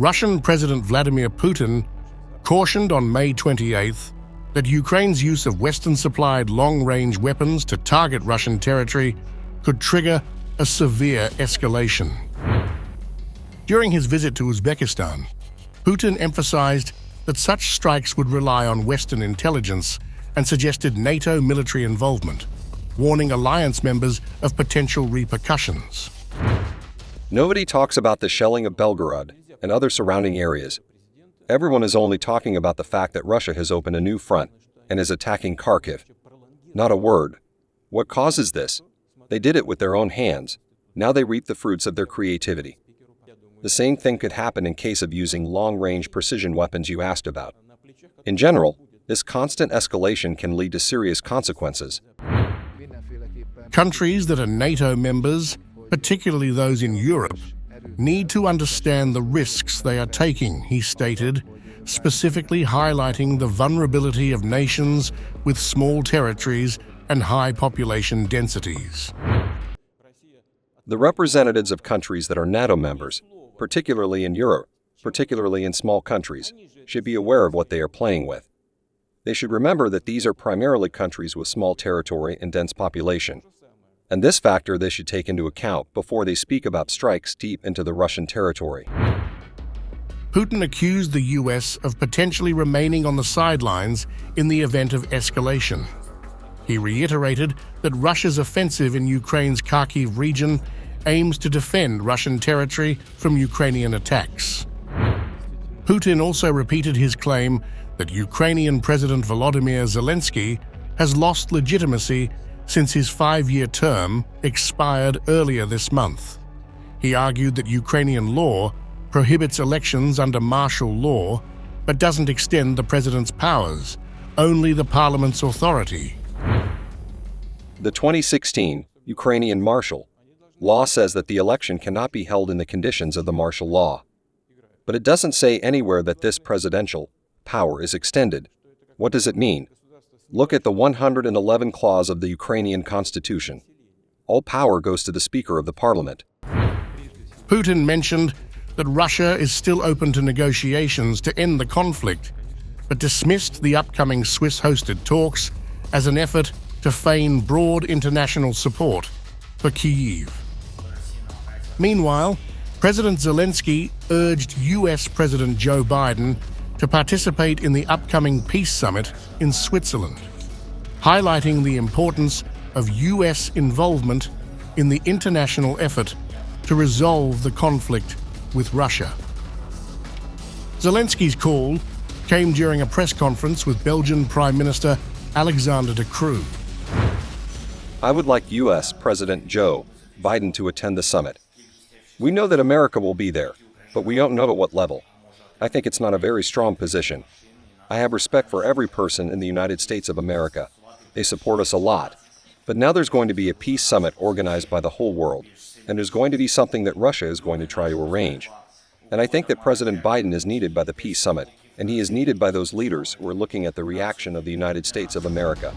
Russian President Vladimir Putin cautioned on May 28th that Ukraine's use of Western-supplied long-range weapons to target Russian territory could trigger a severe escalation. During his visit to Uzbekistan, Putin emphasized that such strikes would rely on Western intelligence and suggested NATO military involvement, warning alliance members of potential repercussions. Nobody talks about the shelling of Belgorod and other surrounding areas. Everyone is only talking about the fact that Russia has opened a new front and is attacking Kharkiv. Not a word. What causes this? They did it with their own hands. Now they reap the fruits of their creativity. The same thing could happen in case of using long-range precision weapons you asked about. In general, this constant escalation can lead to serious consequences. Countries that are NATO members, particularly those in Europe, need to understand the risks they are taking, he stated, specifically highlighting the vulnerability of nations with small territories and high population densities. The representatives of countries that are NATO members, particularly in Europe, particularly in small countries, should be aware of what they are playing with. They should remember that these are primarily countries with small territory and dense population. And this factor they should take into account before they speak about strikes deep into the Russian territory. Putin accused the US of potentially remaining on the sidelines in the event of escalation. He reiterated that Russia's offensive in Ukraine's Kharkiv region aims to defend Russian territory from Ukrainian attacks. Putin also repeated his claim that Ukrainian President Volodymyr Zelensky has lost legitimacy since his 5-year term expired earlier this month. He argued that Ukrainian law prohibits elections under martial law, but doesn't extend the president's powers, only the parliament's authority. The 2016 Ukrainian martial law says that the election cannot be held in the conditions of the martial law. But it doesn't say anywhere that this presidential power is extended. What does it mean? Look at the 111th clause of the Ukrainian constitution. All power goes to the Speaker of the Parliament. Putin mentioned that Russia is still open to negotiations to end the conflict, but dismissed the upcoming Swiss-hosted talks as an effort to feign broad international support for Kyiv. Meanwhile, President Zelensky urged US President Joe Biden to participate in the upcoming peace summit in Switzerland, highlighting the importance of US involvement in the international effort to resolve the conflict with Russia. Zelensky's call came during a press conference with Belgian Prime Minister Alexander De Croo. I would like US President Joe Biden to attend the summit. We know that America will be there, but we don't know at what level. I think it's not a very strong position. I have respect for every person in the United States of America. They support us a lot. But now there's going to be a peace summit organized by the whole world, and there's going to be something that Russia is going to try to arrange. And I think that President Biden is needed by the peace summit, and he is needed by those leaders who are looking at the reaction of the United States of America.